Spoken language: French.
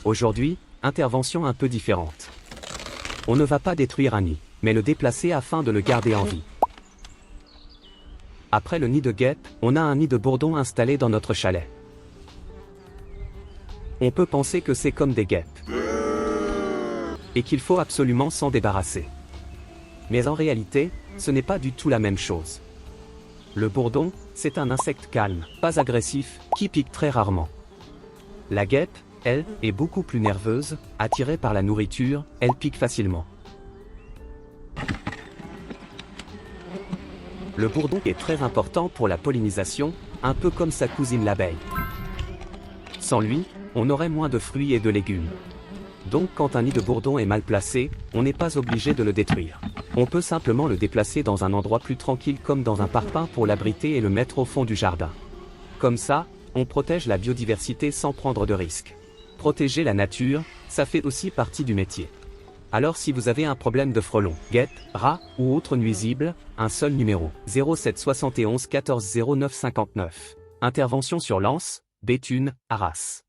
Aujourd'hui, intervention un peu différente. On ne va pas détruire un nid, mais le déplacer afin de le garder en vie. Après le nid de guêpe, on a un nid de bourdon installé dans notre chalet. On peut penser que c'est comme des guêpes et qu'il faut absolument s'en débarrasser. Mais en réalité, ce n'est pas du tout la même chose. Le bourdon, c'est un insecte calme, pas agressif, qui pique très rarement. La guêpe, elle, est beaucoup plus nerveuse, attirée par la nourriture, elle pique facilement. Le bourdon est très important pour la pollinisation, un peu comme sa cousine l'abeille. Sans lui, on aurait moins de fruits et de légumes. Donc quand un nid de bourdon est mal placé, on n'est pas obligé de le détruire. On peut simplement le déplacer dans un endroit plus tranquille comme dans un parpaing pour l'abriter et le mettre au fond du jardin. Comme ça, on protège la biodiversité sans prendre de risques. Protéger la nature, ça fait aussi partie du métier. Alors si vous avez un problème de frelons, guêpes, rats ou autres nuisibles, un seul numéro, 07 71 14 09 59. Intervention sur Lens, Béthune, Arras.